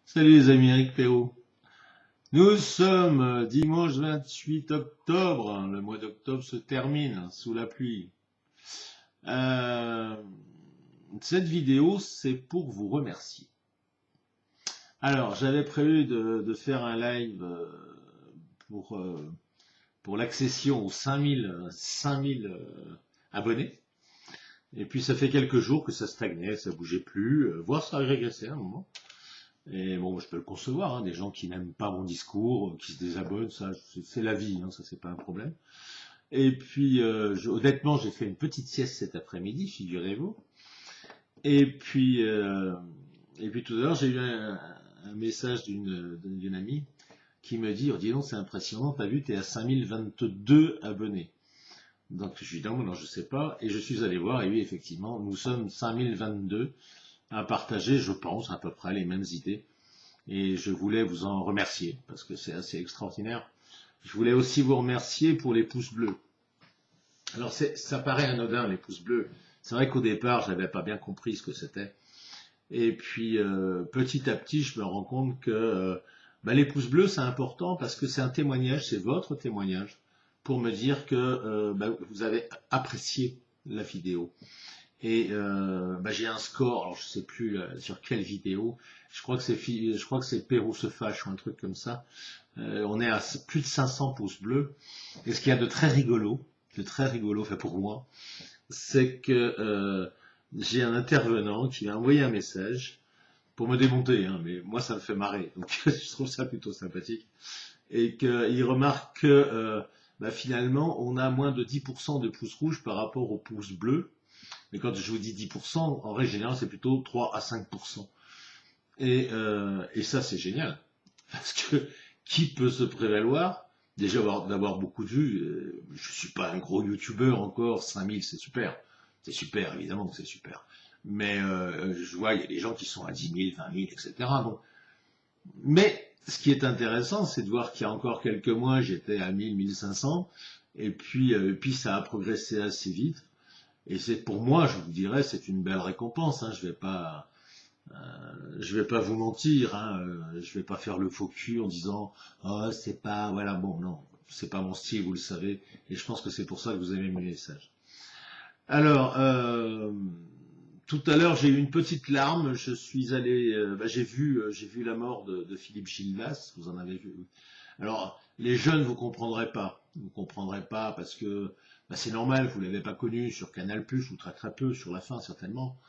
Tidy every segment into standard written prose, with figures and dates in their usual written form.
Salut les amis, Eric Perrault. Nous sommes dimanche 28 octobre. Le mois d'octobre se termine sous la pluie. Euh, cette vidéo, c'est pour vous remercier. Alors, j'avais prévu de faire un live pour, euh, pour l'accession aux 5000 abonnés. Et puis, ça fait quelques jours que ça stagnait, ça bougeait plus, voire ça a régressé à un moment. Et bon, je peux le concevoir, hein, des gens qui n'aiment pas mon discours, qui se désabonnent, ça, c'est la vie, hein, ça c'est pas un problème. Et puis, honnêtement, j'ai fait une petite sieste cet après-midi, figurez-vous. Et puis, euh, et puis tout à l'heure, j'ai eu un message d'une amie qui me dit, oh, dis donc, c'est impressionnant, t'as vu, t'es à 5022 abonnés. Donc je lui dis, non, je sais pas, et je suis allé voir, et oui, effectivement, nous sommes 5022 à partager, je pense, à peu près les mêmes idées. Et je voulais vous en remercier, parce que c'est assez extraordinaire. Je voulais aussi vous remercier pour les pouces bleus. Alors ça paraît anodin, les pouces bleus. C'est vrai qu'au départ, je n'avais pas bien compris ce que c'était. Et puis petit à petit, je me rends compte que les pouces bleus, c'est important parce que c'est un témoignage, c'est votre témoignage, pour me dire que vous avez apprécié la vidéo. Et j'ai un score, alors je sais plus sur quelle vidéo, je crois que c'est Pérou se fâche ou un truc comme ça. On est à plus de 500 pouces bleus. Et ce qu'il y a de très rigolo, enfin pour moi, c'est que j'ai un intervenant qui m'a envoyé un message pour me démonter, hein, mais moi ça me fait marrer, donc je trouve ça plutôt sympathique. Et qu'il remarque que finalement on a moins de 10% de pouces rouges par rapport aux pouces bleus. Mais quand je vous dis 10%, en règle générale, c'est plutôt 3 à 5%. Et ça, c'est génial. Parce que qui peut se prévaloir déjà d'avoir beaucoup de vues? Je suis pas un gros youtubeur encore, 5000, c'est super. C'est super, évidemment que c'est super. Mais je vois, il y a des gens qui sont à 10 000, 20 000, etc. Donc, mais ce qui est intéressant, c'est de voir qu'il y a encore quelques mois, j'étais à 1000, 1500. Et puis ça a progressé assez vite. Et c'est pour moi, je vous dirais, c'est une belle récompense. Hein. Je vais pas vous mentir. Hein. Je vais pas faire le faux cul en disant, oh, c'est pas, voilà, bon, non, c'est pas mon style, vous le savez. Et je pense que c'est pour ça que vous aimez mes messages. Alors, tout à l'heure, j'ai eu une petite larme. Je suis allé, j'ai vu la mort de Philippe Gildas. Vous en avez vu. Alors, les jeunes, vous comprendrez pas. Vous comprendrez pas parce que c'est normal, vous l'avez pas connu sur Canal+, ou très très peu, sur la fin certainement.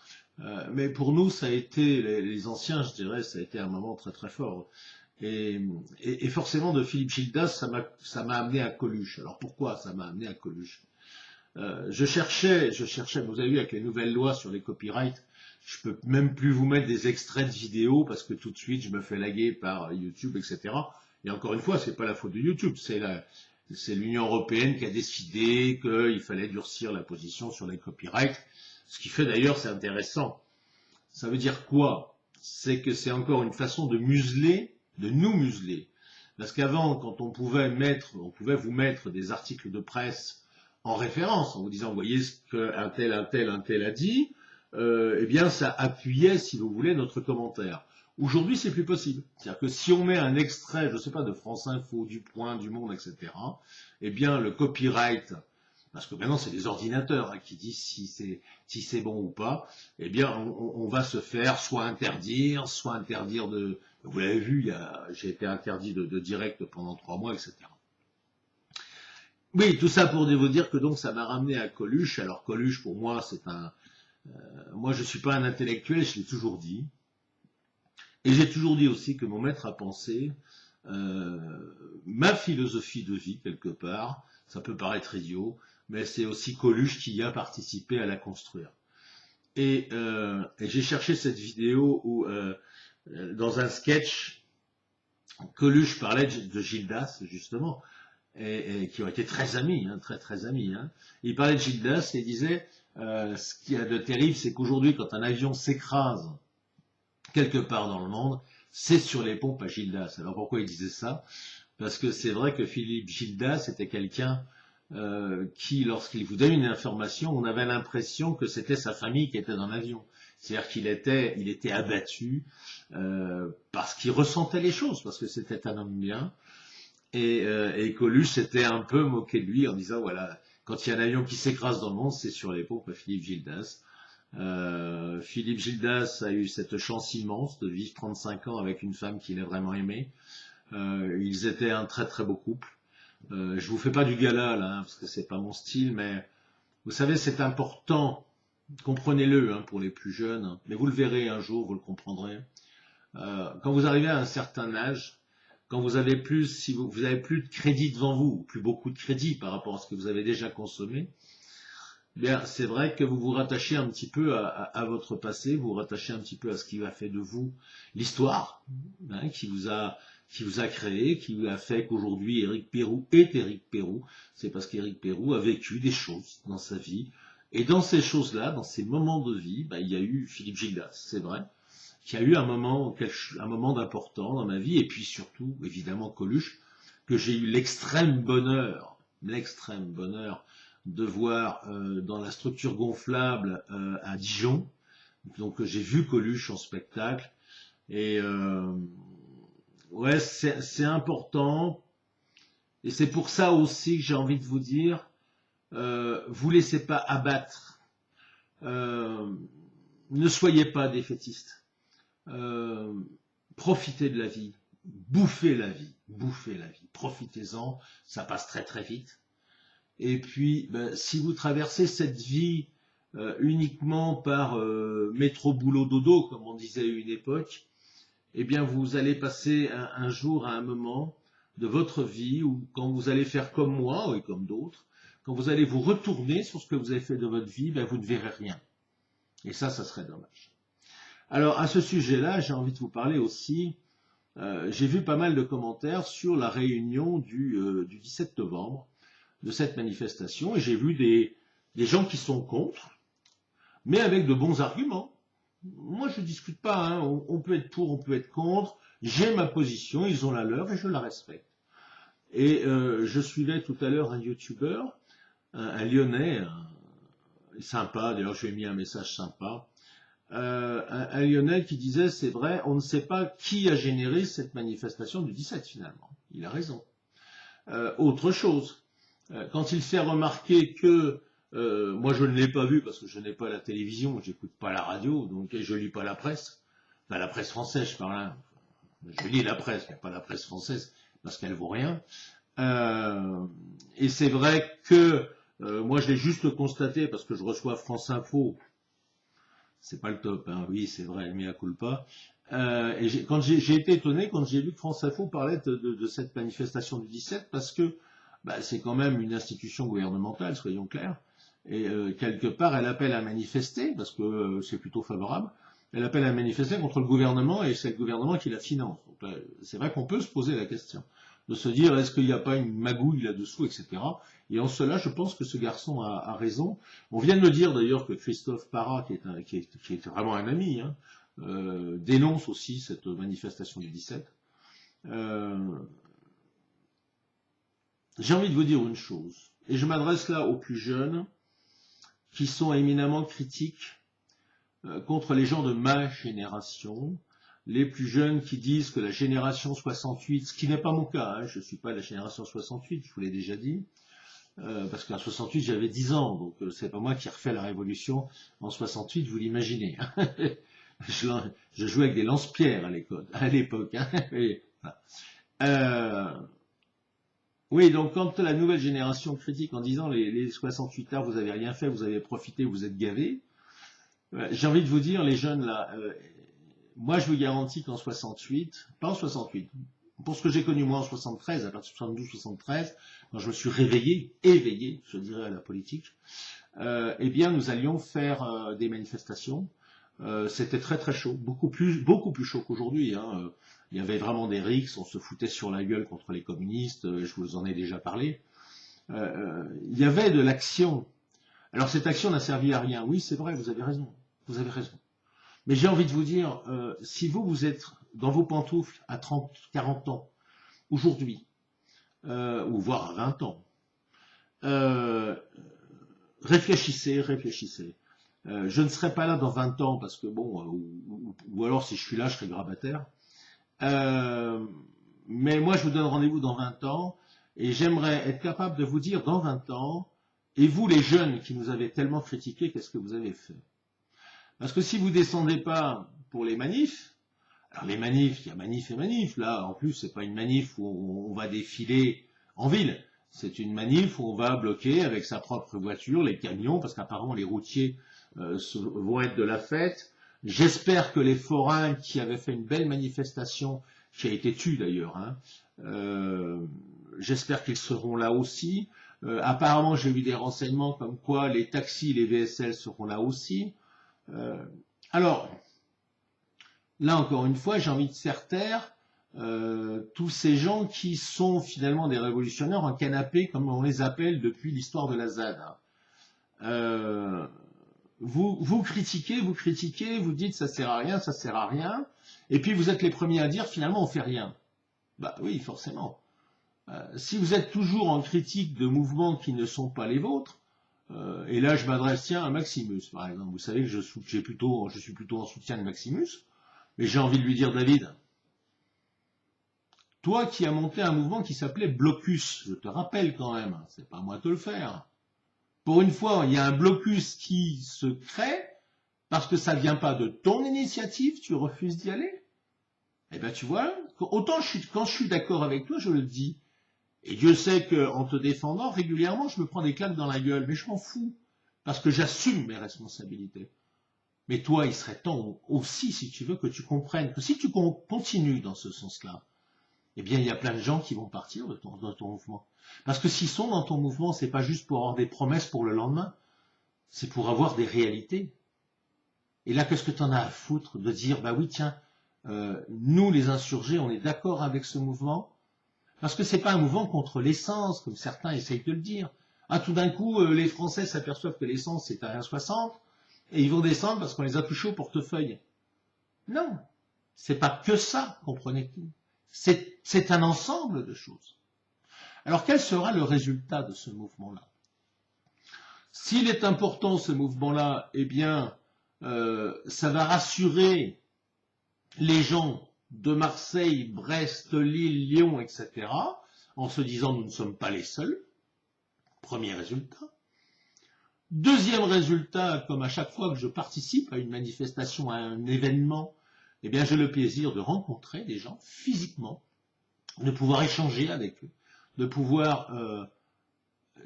Mais pour nous, ça a été, les anciens, je dirais, ça a été un moment très très fort. Et forcément, de Philippe Gildas, ça m'a amené à Coluche. Alors pourquoi ça m'a amené à Coluche? Vous avez vu avec les nouvelles lois sur les copyrights, je peux même plus vous mettre des extraits de vidéos parce que tout de suite je me fais laguer par YouTube, etc. Et encore une fois, c'est pas la faute de YouTube, c'est l'Union européenne qui a décidé qu'il fallait durcir la position sur les copyrights. Ce qui fait d'ailleurs, c'est intéressant. Ça veut dire quoi? C'est que c'est encore une façon de museler, de nous museler. Parce qu'avant, quand on pouvait vous mettre des articles de presse en référence, en vous disant, vous voyez ce qu'un tel a dit, eh bien, ça appuyait, si vous voulez, notre commentaire. Aujourd'hui, c'est plus possible. C'est-à-dire que si on met un extrait, je ne sais pas, de France Info, du Point, du Monde, etc., eh bien, le copyright, parce que maintenant c'est des ordinateurs qui disent si c'est bon ou pas, eh bien, on va se faire soit interdire de. Vous l'avez vu, j'ai été interdit de direct pendant 3 mois, etc. Oui, tout ça pour vous dire que donc ça m'a ramené à Coluche. Alors Coluche, pour moi, moi je suis pas un intellectuel, je l'ai toujours dit. Et j'ai toujours dit aussi que mon maître à penser, ma philosophie de vie quelque part, ça peut paraître idiot, mais c'est aussi Coluche qui a participé à la construire. Et j'ai cherché cette vidéo où, dans un sketch, Coluche parlait de Gildas, justement, et qui ont été très amis, hein, très très amis. Hein. Il parlait de Gildas et disait, ce qu'il y a de terrible, c'est qu'aujourd'hui, quand un avion s'écrase quelque part dans le monde, c'est sur les pompes à Gildas. Alors pourquoi il disait ça? Parce que c'est vrai que Philippe Gildas était quelqu'un qui, lorsqu'il vous donne une information, on avait l'impression que c'était sa famille qui était dans l'avion. C'est-à-dire il était abattu parce qu'il ressentait les choses, parce que c'était un homme bien. Et Coluche s'était un peu moqué de lui en disant, voilà, quand il y a un avion qui s'écrase dans le monde, c'est sur les pompes à Philippe Gildas. Philippe Gildas a eu cette chance immense de vivre 35 ans avec une femme qu'il a vraiment aimée. Ils étaient un très très beau couple. Je vous fais pas du gala là, parce que c'est pas mon style, mais vous savez, c'est important. Comprenez-le hein, pour les plus jeunes, mais vous le verrez un jour, vous le comprendrez. Quand vous arrivez à un certain âge, quand vous avez plus, si vous avez plus de crédit devant vous, plus beaucoup de crédit par rapport à ce que vous avez déjà consommé, bien, c'est vrai que vous vous rattachez un petit peu à votre passé, vous vous rattachez un petit peu à ce qui a fait de vous l'histoire, hein, qui vous a créé, qui a fait qu'aujourd'hui Éric Pérou est Éric Pérou. C'est parce qu'Éric Pérou a vécu des choses dans sa vie. Et dans ces choses-là, dans ces moments de vie, ben, il y a eu Philippe Gildas, c'est vrai, qui a eu un moment d'important dans ma vie, et puis surtout, évidemment, Coluche, que j'ai eu l'extrême bonheur de voir dans la structure gonflable à Dijon. Donc j'ai vu Coluche en spectacle, et ouais, c'est important, et c'est pour ça aussi que j'ai envie de vous dire, vous laissez pas abattre, ne soyez pas défaitistes. Profitez de la vie, bouffez la vie, profitez-en, ça passe très très vite. Et puis, ben, si vous traversez cette vie uniquement par métro, boulot, dodo, comme on disait à une époque, eh bien, vous allez passer un jour, à un moment de votre vie où, quand vous allez faire comme moi et comme d'autres, quand vous allez vous retourner sur ce que vous avez fait de votre vie, ben, vous ne verrez rien. Et ça serait dommage. Alors, à ce sujet-là, j'ai envie de vous parler aussi, j'ai vu pas mal de commentaires sur la réunion du 17 novembre, de cette manifestation, et j'ai vu des gens qui sont contre, mais avec de bons arguments. Moi, je ne discute pas, hein. On peut être pour, on peut être contre, j'ai ma position, ils ont la leur, et je la respecte. Et je suivais tout à l'heure un youtubeur, un Lyonnais, sympa, d'ailleurs je lui ai mis un message sympa, un Lyonnais qui disait, c'est vrai, on ne sait pas qui a généré cette manifestation du 17 finalement. Il a raison. Autre chose, quand il fait remarquer que, moi je ne l'ai pas vu parce que je n'ai pas la télévision, j'écoute pas la radio, donc je lis pas la presse, enfin la presse française je parle, hein. Je lis la presse, mais pas la presse française, parce qu'elle vaut rien. Et c'est vrai que, moi je l'ai juste constaté parce que je reçois France Info. C'est pas le top, hein. Oui, c'est vrai, mea culpa. Et j'ai été étonné quand j'ai vu que France Info parlait de cette manifestation du 17, parce que bah, c'est quand même une institution gouvernementale, soyons clairs. Et quelque part, elle appelle à manifester, parce que c'est plutôt favorable. Elle appelle à manifester contre le gouvernement, et c'est le gouvernement qui la finance. C'est vrai qu'on peut se poser la question, de se dire, est-ce qu'il n'y a pas une magouille là-dessous, etc. Et en cela, je pense que ce garçon a raison. On vient de me dire d'ailleurs que Christophe Parra, qui est vraiment un ami, hein, dénonce aussi cette manifestation du 17. J'ai envie de vous dire une chose, et je m'adresse là aux plus jeunes, qui sont éminemment critiques contre les gens de ma génération, les plus jeunes qui disent que la génération 68, ce qui n'est pas mon cas, hein, je ne suis pas la génération 68, je vous l'ai déjà dit, parce qu'en 68 j'avais 10 ans, donc c'est pas moi qui refais la révolution en 68, vous l'imaginez. Je jouais avec des lance-pierres à l'époque. Hein, et, voilà. Oui, donc quand la nouvelle génération critique en disant les 68 ans, vous avez rien fait, vous avez profité, vous êtes gavés, j'ai envie de vous dire, les jeunes là, moi je vous garantis qu'en 68, pas en 68, pour ce que j'ai connu moi en 73, à partir de 72-73, quand je me suis éveillé, je dirais, à la politique, eh bien nous allions faire des manifestations. C'était très très chaud, beaucoup plus chaud qu'aujourd'hui. Hein. Il y avait vraiment des rixes, on se foutait sur la gueule contre les communistes, je vous en ai déjà parlé. Il y avait de l'action. Alors cette action n'a servi à rien. Oui, c'est vrai, vous avez raison. Mais j'ai envie de vous dire, si vous êtes dans vos pantoufles à 30, 40 ans, aujourd'hui, ou voire à 20 ans, réfléchissez. Je ne serai pas là dans 20 ans parce que bon, ou alors si je suis là, je serai grabataire. Mais moi, je vous donne rendez-vous dans 20 ans et j'aimerais être capable de vous dire dans 20 ans, et vous les jeunes qui nous avez tellement critiqués, qu'est-ce que vous avez fait? Parce que si vous descendez pas pour les manifs, alors les manifs, il y a manif et manif, là en plus c'est pas une manif où on va défiler en ville, c'est une manif où on va bloquer avec sa propre voiture les camions, parce qu'apparemment les routiers vont être de la fête. J'espère que les forains qui avaient fait une belle manifestation, qui a été tue d'ailleurs, hein, j'espère qu'ils seront là aussi. Apparemment j'ai eu des renseignements comme quoi les taxis, les VSL seront là aussi. Alors, là encore une fois, j'ai envie de faire taire tous ces gens qui sont finalement des révolutionnaires en canapé, comme on les appelle depuis l'histoire de la ZAD. Vous critiquez, vous dites ça sert à rien, et puis vous êtes les premiers à dire finalement on fait rien. Bah oui, forcément. Si vous êtes toujours en critique de mouvements qui ne sont pas les vôtres, et là je m'adresse à Maximus par exemple, vous savez que je suis plutôt en soutien de Maximus, mais j'ai envie de lui dire, David, toi qui as monté un mouvement qui s'appelait Blocus, je te rappelle quand même, c'est pas à moi de te le faire. Pour une fois, il y a un blocus qui se crée parce que ça ne vient pas de ton initiative, tu refuses d'y aller. Eh bien, tu vois, autant quand je suis d'accord avec toi, je le dis. Et Dieu sait qu'en te défendant régulièrement, je me prends des claques dans la gueule, mais je m'en fous, parce que j'assume mes responsabilités. Mais toi, il serait temps aussi, si tu veux, que tu comprennes que si tu continues dans ce sens-là, eh bien, il y a plein de gens qui vont partir de ton mouvement. Parce que s'ils sont dans ton mouvement, c'est pas juste pour avoir des promesses pour le lendemain, c'est pour avoir des réalités. Et là, qu'est-ce que tu en as à foutre de dire, bah oui, tiens, nous, les insurgés, on est d'accord avec ce mouvement, parce que c'est pas un mouvement contre l'essence, comme certains essayent de le dire. Ah, tout d'un coup, les Français s'aperçoivent que l'essence, c'est à 1,60, et ils vont descendre parce qu'on les a touchés au portefeuille. Non, c'est pas que ça, comprenez-vous. C'est un ensemble de choses. Alors quel sera le résultat de ce mouvement-là? S'il est important ce mouvement-là, eh bien, ça va rassurer les gens de Marseille, Brest, Lille, Lyon, etc., en se disant nous ne sommes pas les seuls. Premier résultat. Deuxième résultat, comme à chaque fois que je participe à une manifestation, à un événement, eh bien, j'ai le plaisir de rencontrer des gens physiquement, de pouvoir échanger avec eux, de pouvoir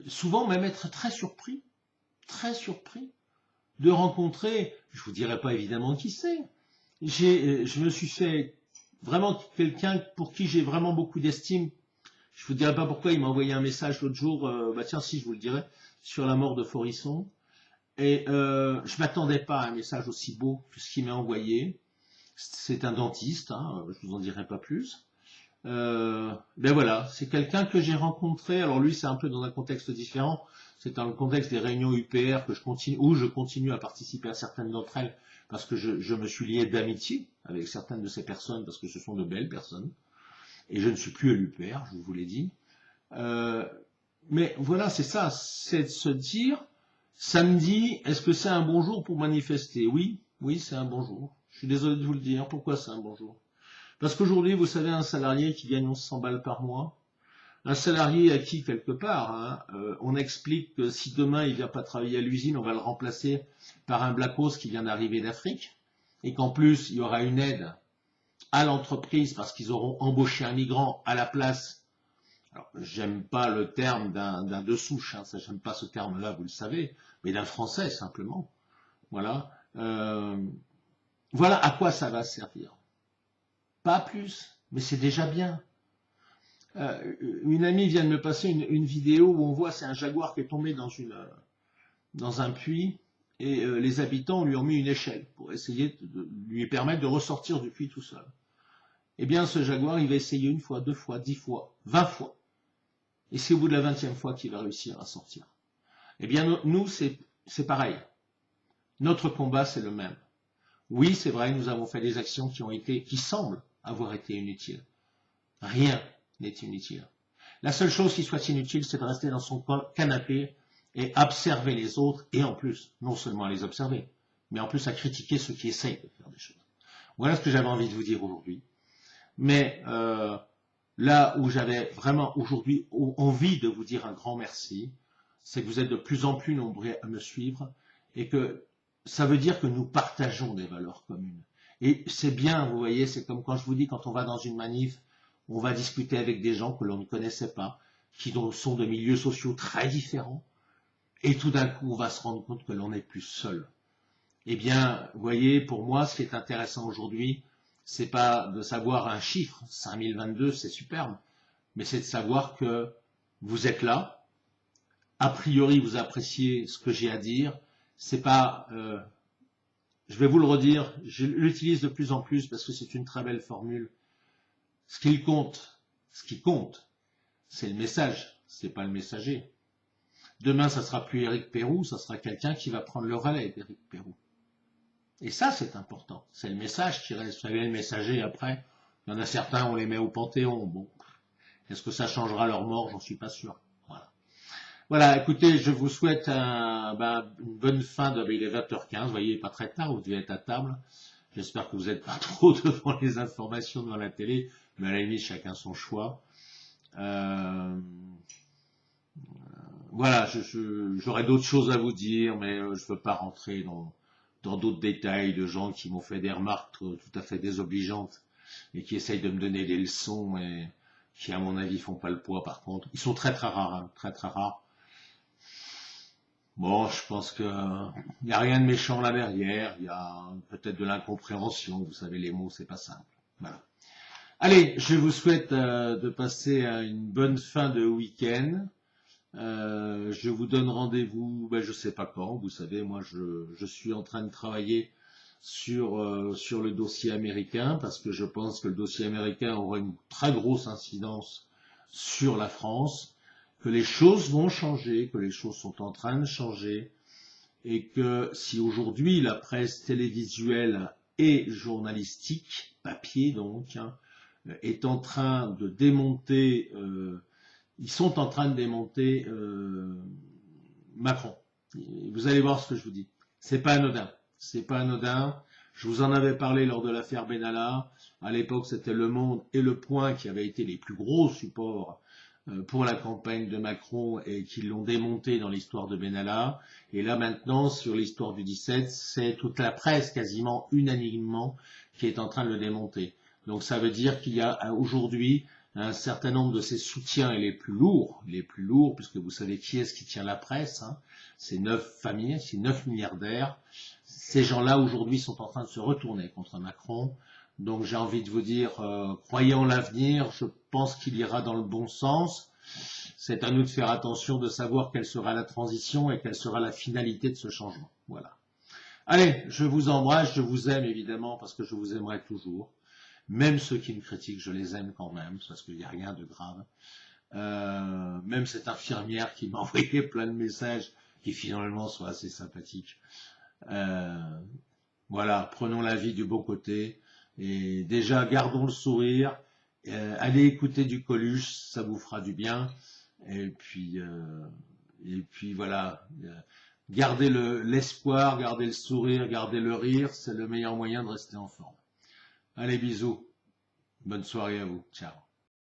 souvent même être très surpris, de rencontrer, je vous dirai pas évidemment qui c'est, je me suis fait vraiment quelqu'un pour qui j'ai vraiment beaucoup d'estime. Je vous dirai pas pourquoi, il m'a envoyé un message l'autre jour, bah tiens si je vous le dirai, sur la mort de Forisson. Et je m'attendais pas à un message aussi beau que ce qu'il m'a envoyé. C'est un dentiste, hein, je vous en dirai pas plus. Ben voilà, c'est quelqu'un que j'ai rencontré. Alors lui, c'est un peu dans un contexte différent. C'est dans le contexte des réunions UPR que où je continue à participer à certaines d'entre elles parce que je me suis lié d'amitié avec certaines de ces personnes parce que ce sont de belles personnes. Et je ne suis plus à l'UPR, je vous l'ai dit. Mais voilà, c'est ça, c'est de se dire, samedi, est-ce que c'est un bon jour pour manifester? Oui, c'est un bon jour. Je suis désolé de vous le dire. Pourquoi c'est un bon jour? Parce qu'aujourd'hui, vous savez, un salarié qui gagne 1100 balles par mois, un salarié à qui, quelque part, hein, on explique que si demain il ne vient pas travailler à l'usine, on va le remplacer par un blackos qui vient d'arriver d'Afrique, et qu'en plus, il y aura une aide à l'entreprise parce qu'ils auront embauché un migrant à la place. Alors, j'aime pas le terme d'un de souche, hein, ça j'aime pas ce terme-là, vous le savez, mais d'un Français simplement. Voilà. Voilà à quoi ça va servir. Pas plus, mais c'est déjà bien. Une amie vient de me passer une vidéo où on voit c'est un jaguar qui est tombé dans un puits et les habitants lui ont mis une échelle pour essayer de lui permettre de ressortir du puits tout seul. Eh bien, ce jaguar, il va essayer une fois, 2 fois, 10 fois, 20 fois. Et c'est au bout de la 20e fois qu'il va réussir à sortir. Eh bien, nous, c'est pareil. Notre combat, c'est le même. Oui, c'est vrai, nous avons fait des actions qui semblent avoir été inutiles. Rien n'est inutile. La seule chose qui soit inutile, c'est de rester dans son canapé et observer les autres, et en plus, non seulement à les observer, mais en plus à critiquer ceux qui essayent de faire des choses. Voilà ce que j'avais envie de vous dire aujourd'hui. Mais là où j'avais vraiment aujourd'hui envie de vous dire un grand merci, c'est que vous êtes de plus en plus nombreux à me suivre, et que ça veut dire que nous partageons des valeurs communes. Et c'est bien, vous voyez, c'est comme quand je vous dis, quand on va dans une manif, on va discuter avec des gens que l'on ne connaissait pas, qui sont de milieux sociaux très différents, et tout d'un coup, on va se rendre compte que l'on n'est plus seul. Eh bien, vous voyez, pour moi, ce qui est intéressant aujourd'hui, c'est pas de savoir un chiffre, 5022, c'est superbe, mais c'est de savoir que vous êtes là, a priori, vous appréciez ce que j'ai à dire, c'est pas... je vais vous le redire, je l'utilise de plus en plus parce que c'est une très belle formule. Ce qui compte, c'est le message, c'est pas le messager. Demain, ça sera plus Éric Pérou, ça sera quelqu'un qui va prendre le relais d'Éric Pérou. Et ça, c'est important. C'est le message qui reste. Vous savez, le messager, après, il y en a certains, on les met au Panthéon. Bon, est-ce que ça changera leur mort? J'en suis pas sûr. Voilà. Voilà, écoutez, je vous souhaite une bonne fin de... Il est 20h15, vous voyez, pas très tard, vous devez être à table. J'espère que vous n'êtes pas trop devant les informations devant la télé, mais à la limite, chacun son choix. Voilà, j'aurais d'autres choses à vous dire, mais je ne veux pas rentrer dans d'autres détails de gens qui m'ont fait des remarques tout à fait désobligeantes et qui essayent de me donner des leçons et qui, à mon avis, font pas le poids par contre. Ils sont très très rares, hein, très très rares. Bon, je pense que il n'y a rien de méchant là derrière, il y a peut-être de l'incompréhension, vous savez, les mots, c'est pas simple. Voilà. Allez, je vous souhaite de passer une bonne fin de week-end. Je vous donne rendez-vous, je sais pas quand, vous savez, moi je suis en train de travailler sur le dossier américain, parce que je pense que le dossier américain aura une très grosse incidence sur la France, que les choses vont changer, que les choses sont en train de changer, et que si aujourd'hui la presse télévisuelle et journalistique, papier donc, est en train de démonter, ils sont en train de démonter Macron. Vous allez voir ce que je vous dis. C'est pas anodin. C'est pas anodin. Je vous en avais parlé lors de l'affaire Benalla. À l'époque, c'était Le Monde et Le Point qui avaient été les plus gros supports pour la campagne de Macron et qui l'ont démonté dans l'histoire de Benalla. Et là maintenant, sur l'histoire du 17, c'est toute la presse quasiment unanimement qui est en train de le démonter. Donc ça veut dire qu'il y a aujourd'hui un certain nombre de ses soutiens et les plus lourds, puisque vous savez qui est-ce qui tient la presse, hein, c'est 9 familles, c'est 9 milliardaires. Ces gens-là aujourd'hui sont en train de se retourner contre Macron. Donc j'ai envie de vous dire, croyez en l'avenir, je pense qu'il ira dans le bon sens. C'est à nous de faire attention, de savoir quelle sera la transition et quelle sera la finalité de ce changement. Voilà. Allez, je vous embrasse, je vous aime évidemment parce que je vous aimerai toujours. Même ceux qui me critiquent, je les aime quand même, parce qu'il n'y a rien de grave. Même cette infirmière qui m'a envoyé plein de messages qui finalement sont assez sympathiques. Voilà, prenons la vie du bon côté. Et déjà, gardons le sourire. Allez écouter du Coluche, ça vous fera du bien. Et puis voilà. Gardez l'espoir, gardez le sourire, gardez le rire. C'est le meilleur moyen de rester en forme. Allez, bisous. Bonne soirée à vous. Ciao.